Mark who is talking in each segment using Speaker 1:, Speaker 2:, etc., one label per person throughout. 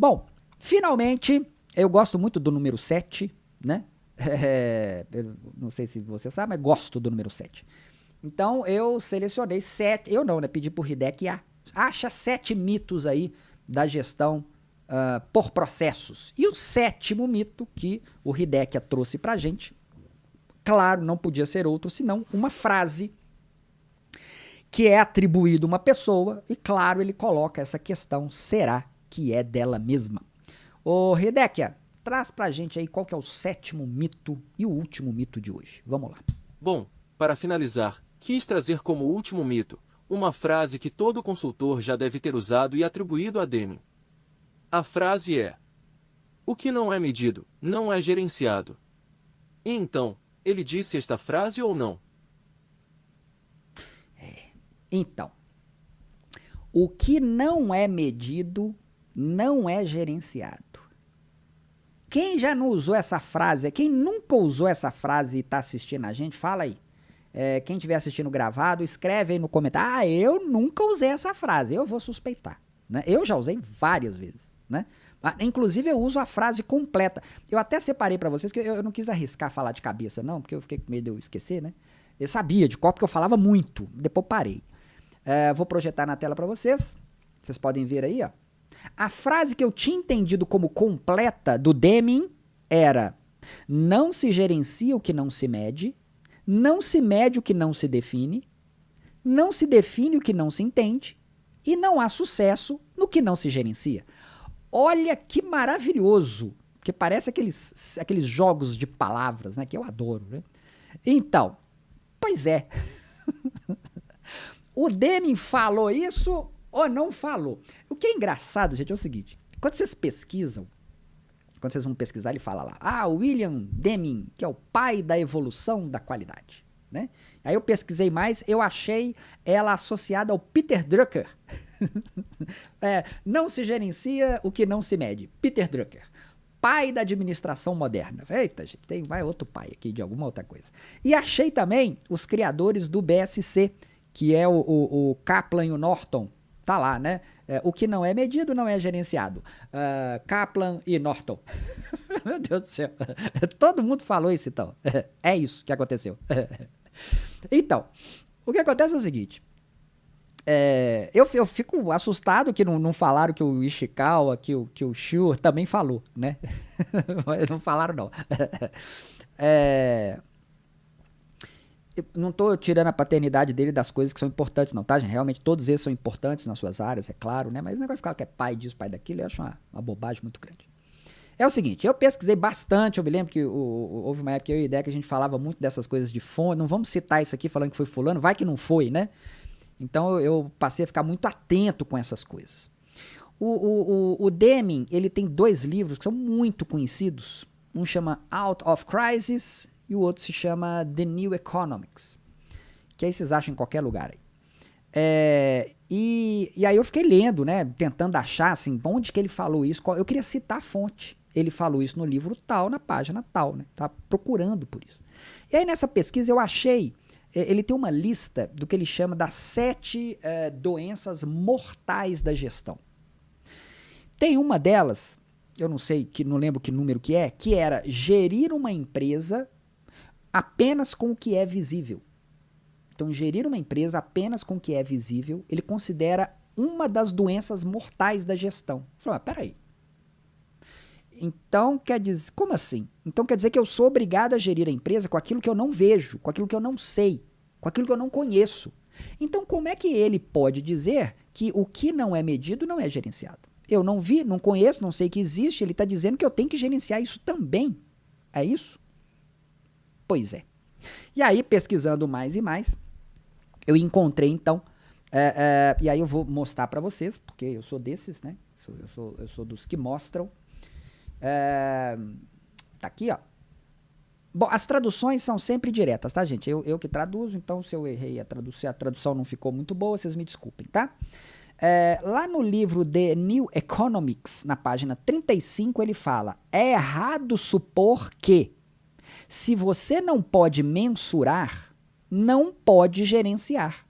Speaker 1: Bom, finalmente, eu gosto muito do número 7, né? Eu não sei se você sabe, mas gosto do número 7. Então, eu selecionei 7, eu não, né? Pedi pro Hideki, acha 7 mitos aí da gestão por processos. E o 7º mito que o Hideki trouxe pra gente, claro, não podia ser outro, senão uma frase que é atribuída a uma pessoa, e claro, ele coloca essa questão, será que é dela mesma? Ô Hideki, traz pra gente aí qual que é o 7º mito e o último mito de hoje. Vamos lá.
Speaker 2: Bom, para finalizar, quis trazer como último mito uma frase que todo consultor já deve ter usado e atribuído a Deming. A frase é: o que não é medido, não é gerenciado. E então, ele disse esta frase ou não?
Speaker 1: Então, o que não é medido não é gerenciado. Quem já não usou essa frase, quem nunca usou essa frase e está assistindo a gente, fala aí. Quem estiver assistindo gravado, escreve aí no comentário. Eu nunca usei essa frase, eu vou suspeitar. Né? Eu já usei várias vezes. Né? Inclusive eu uso a frase completa. Eu até separei para vocês, que eu não quis arriscar falar de cabeça não, porque eu fiquei com medo de eu esquecer. Né? Eu sabia de qual, porque eu falava muito, depois parei. Vou projetar na tela para vocês. Vocês podem ver aí, ó. A frase que eu tinha entendido como completa do Deming era: não se gerencia o que não se mede, não se mede o que não se define o que não se entende e não há sucesso no que não se gerencia. Olha que maravilhoso, que parece aqueles jogos de palavras, né, que eu adoro. Né? Então, pois é. O Deming falou isso ou não falou? O que é engraçado, gente, é o seguinte. Quando vocês pesquisam, quando vocês vão pesquisar, ele fala lá, William Deming, que é o pai da evolução da qualidade. Né? Aí eu pesquisei mais, eu achei ela associada ao Peter Drucker. Não se gerencia o que não se mede. Peter Drucker. Pai da administração moderna. Eita, gente, vai outro pai aqui de alguma outra coisa. E achei também os criadores do BSC, que é o Kaplan e o Norton. Tá lá, né? O que não é medido não é gerenciado. Kaplan e Norton. Meu Deus do céu. Todo mundo falou isso, então. É isso que aconteceu. Então, o que acontece é o seguinte. Eu fico assustado que não falaram que o Ishikawa, que o Shure também falou, né? Mas não falaram, não. Eu não tô tirando a paternidade dele das coisas que são importantes, não, tá, gente? Realmente todos eles são importantes nas suas áreas, é claro, né? Mas o negócio de ficar que é pai disso, pai daquilo, eu acho uma bobagem muito grande. É o seguinte, eu pesquisei bastante, eu me lembro que houve uma época que eu e a ideia que a gente falava muito dessas coisas de fonte, não vamos citar isso aqui falando que foi fulano, vai que não foi, né? Então eu passei a ficar muito atento com essas coisas. O Deming, ele tem 2 livros que são muito conhecidos, um chama Out of Crisis e o outro se chama The New Economics, que aí vocês acham em qualquer lugar aí. E aí eu fiquei lendo, né, tentando achar, assim, onde que ele falou isso, eu queria citar a fonte. Ele falou isso no livro tal, na página tal, né, tá procurando por isso. E aí nessa pesquisa eu achei, ele tem uma lista do que ele chama das 7 doenças mortais da gestão. Tem uma delas, eu não sei, não lembro que número que era gerir uma empresa apenas com o que é visível. Então, gerir uma empresa apenas com o que é visível, ele considera uma das doenças mortais da gestão. Falei, peraí. Então, quer dizer, como assim? Então, quer dizer que eu sou obrigado a gerir a empresa com aquilo que eu não vejo, com aquilo que eu não sei, com aquilo que eu não conheço. Então, como é que ele pode dizer que o que não é medido não é gerenciado? Eu não vi, não conheço, não sei que existe, ele está dizendo que eu tenho que gerenciar isso também. É isso? Pois é. E aí, pesquisando mais e mais, eu encontrei, então, e aí eu vou mostrar para vocês, porque eu sou desses, né? Eu sou dos que mostram. Tá aqui, ó. Bom, as traduções são sempre diretas, tá, gente? Eu que traduzo, então se eu errei se a tradução não ficou muito boa, vocês me desculpem, tá? Lá no livro The New Economics, na página 35, ele fala: é errado supor que se você não pode mensurar, não pode gerenciar.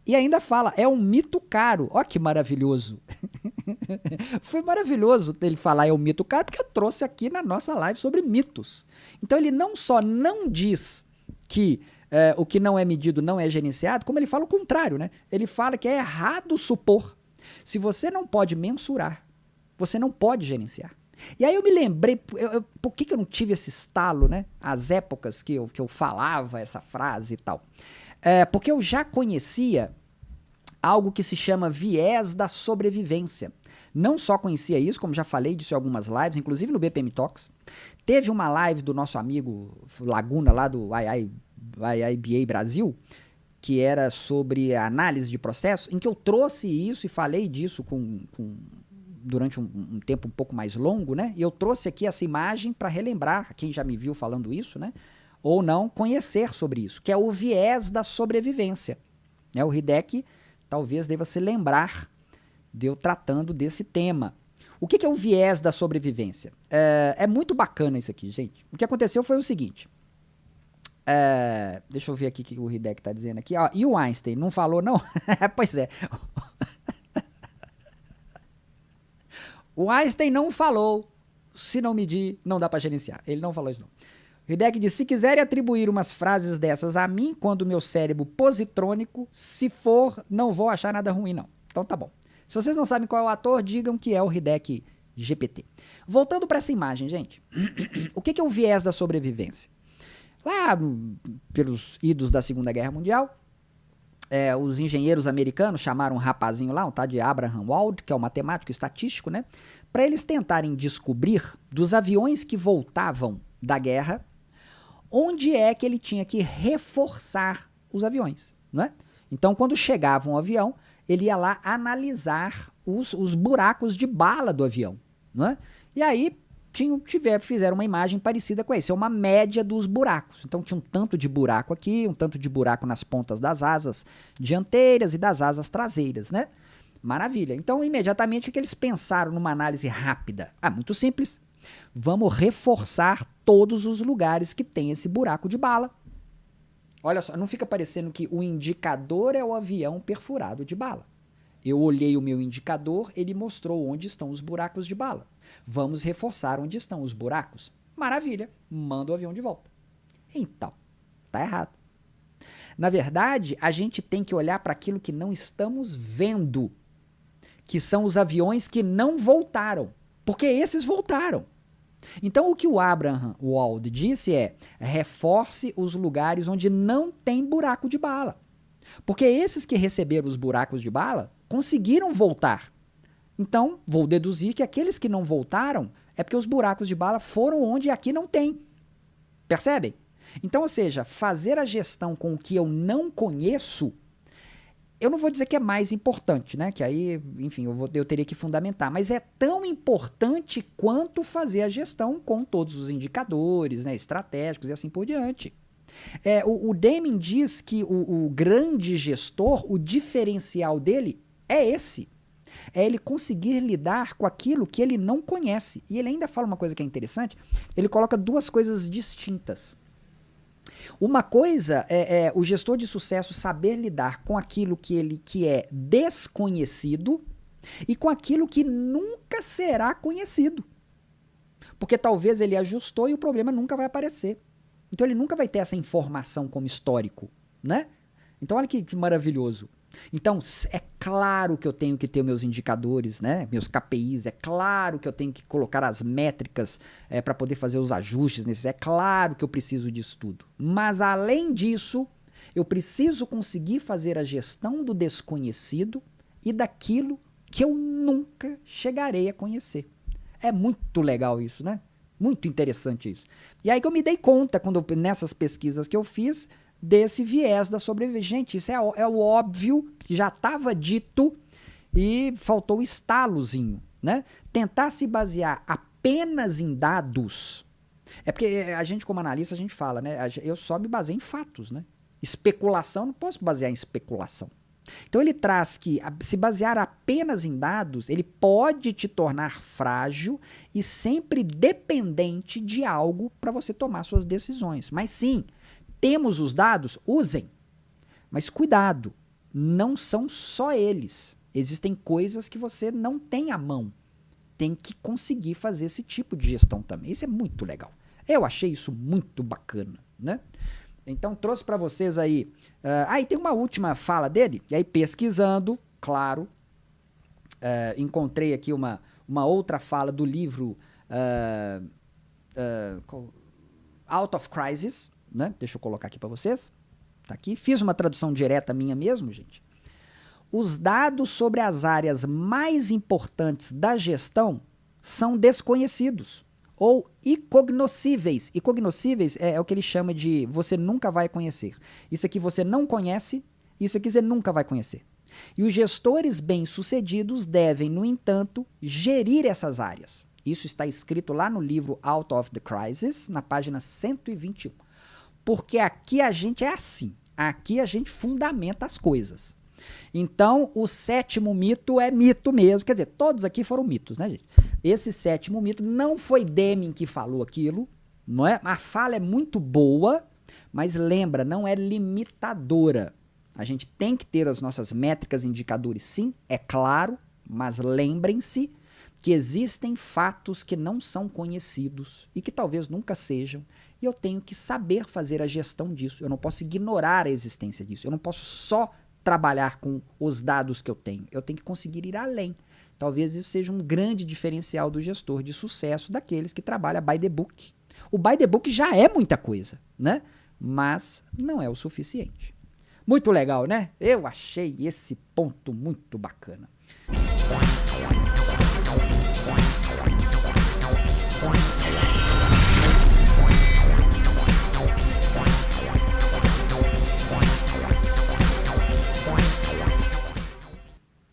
Speaker 1: E ainda fala, é um mito caro. Ó que maravilhoso. Foi maravilhoso ele falar é um mito caro, porque eu trouxe aqui na nossa live sobre mitos. Então ele não só não diz que o que não é medido não é gerenciado, como ele fala o contrário, né? Ele fala que é errado supor. Se você não pode mensurar, você não pode gerenciar. E aí eu me lembrei, por que eu não tive esse estalo, né? As épocas que eu falava essa frase e tal. Porque eu já conhecia algo que se chama viés da sobrevivência. Não só conhecia isso, como já falei disso em algumas lives, inclusive no BPM Talks. Teve uma live do nosso amigo Laguna, lá do IIBA Brasil, que era sobre a análise de processo, em que eu trouxe isso e falei disso durante um tempo um pouco mais longo, né? E eu trouxe aqui essa imagem para relembrar, quem já me viu falando isso, né? Ou não, conhecer sobre isso, que é o viés da sobrevivência. O Hideki talvez deva se lembrar de eu tratando desse tema. O que é o viés da sobrevivência? É muito bacana isso aqui, gente. O que aconteceu foi o seguinte. Deixa eu ver aqui o que o Hideki está dizendo aqui. E o Einstein não falou, não? Pois é. O Einstein não falou. Se não medir, não dá para gerenciar. Ele não falou isso, não. Hideki disse, se quiserem atribuir umas frases dessas a mim, quando o meu cérebro positrônico, se for, não vou achar nada ruim, não. Então tá bom. Se vocês não sabem qual é o ator, digam que é o Hideki GPT. Voltando para essa imagem, gente. O que é o viés da sobrevivência? Lá, pelos idos da Segunda Guerra Mundial, os engenheiros americanos chamaram um rapazinho lá, um tal de Abraham Wald, que é um matemático estatístico, né? Para eles tentarem descobrir dos aviões que voltavam da guerra, onde é que ele tinha que reforçar os aviões, não é? Então, quando chegava um avião, ele ia lá analisar os buracos de bala do avião, não é? E aí fizeram uma imagem parecida com essa, é uma média dos buracos. Então tinha um tanto de buraco aqui, um tanto de buraco nas pontas das asas dianteiras e das asas traseiras, né? Maravilha. Então, imediatamente, o que eles pensaram numa análise rápida? Muito simples. Vamos reforçar todos os lugares que tem esse buraco de bala. Olha só, não fica parecendo que o indicador é o avião perfurado de bala. Eu olhei o meu indicador, ele mostrou onde estão os buracos de bala. Vamos reforçar onde estão os buracos. Maravilha, manda o avião de volta. Então, tá errado. Na verdade, a gente tem que olhar para aquilo que não estamos vendo, que são os aviões que não voltaram, porque esses voltaram. Então, o que o Abraham Wald disse é, reforce os lugares onde não tem buraco de bala. Porque esses que receberam os buracos de bala conseguiram voltar. Então, vou deduzir que aqueles que não voltaram é porque os buracos de bala foram onde aqui não tem. Percebem? Então, ou seja, fazer a gestão com o que eu não conheço, eu não vou dizer que é mais importante, né? Que aí, enfim, eu teria que fundamentar. Mas é tão importante quanto fazer a gestão com todos os indicadores, né, estratégicos e assim por diante. O Deming diz que o grande gestor, o diferencial dele é esse. É ele conseguir lidar com aquilo que ele não conhece. E ele ainda fala uma coisa que é interessante, ele coloca duas coisas distintas. Uma coisa é o gestor de sucesso saber lidar com aquilo que é desconhecido e com aquilo que nunca será conhecido. Porque talvez ele ajustou e o problema nunca vai aparecer. Então ele nunca vai ter essa informação como histórico, né? Então olha que maravilhoso. Então é claro que eu tenho que ter meus indicadores, né? Meus KPIs, é claro que eu tenho que colocar as métricas para poder fazer os ajustes nesses, é claro que eu preciso disso tudo. Mas além disso, eu preciso conseguir fazer a gestão do desconhecido e daquilo que eu nunca chegarei a conhecer. É muito legal isso, né? Muito interessante isso. E aí que eu me dei conta, nessas pesquisas que eu fiz, desse viés da sobrevivência. Gente, isso é o óbvio, que já estava dito e faltou o estalozinho, né? Tentar se basear apenas em dados. É porque a gente, como analista, a gente fala, né? Eu só me baseio em fatos, né? Especulação, não posso basear em especulação. Então ele traz que se basear apenas em dados, ele pode te tornar frágil e sempre dependente de algo para você tomar suas decisões. Mas sim, temos os dados, usem. Mas cuidado, não são só eles. Existem coisas que você não tem à mão. Tem que conseguir fazer esse tipo de gestão também. Isso é muito legal. Eu achei isso muito bacana, né? Então, trouxe para vocês aí... e tem uma última fala dele. E aí, pesquisando, claro, encontrei aqui uma outra fala do livro Out of Crisis, né? Deixa eu colocar aqui para vocês. Tá aqui. Fiz uma tradução direta minha mesmo, gente. Os dados sobre as áreas mais importantes da gestão são desconhecidos ou incognoscíveis. Incognoscíveis é o que ele chama de você nunca vai conhecer. Isso aqui você não conhece, isso aqui você nunca vai conhecer. E os gestores bem-sucedidos devem, no entanto, gerir essas áreas. Isso está escrito lá no livro Out of the Crisis, na página 121. Porque aqui a gente é assim. Aqui a gente fundamenta as coisas. Então, o sétimo mito é mito mesmo. Quer dizer, todos aqui foram mitos, né, gente? Esse sétimo mito não foi Deming que falou aquilo, não é? A fala é muito boa, mas lembra, não é limitadora. A gente tem que ter as nossas métricas, indicadores, sim, é claro, mas lembrem-se que existem fatos que não são conhecidos e que talvez nunca sejam, e eu tenho que saber fazer a gestão disso. Eu não posso ignorar a existência disso. Eu não posso só trabalhar com os dados que eu tenho que conseguir ir além. Talvez isso seja um grande diferencial do gestor de sucesso daqueles que trabalham by the book. O by the book já é muita coisa, né? Mas não é o suficiente. Muito legal, né? Eu achei esse ponto muito bacana.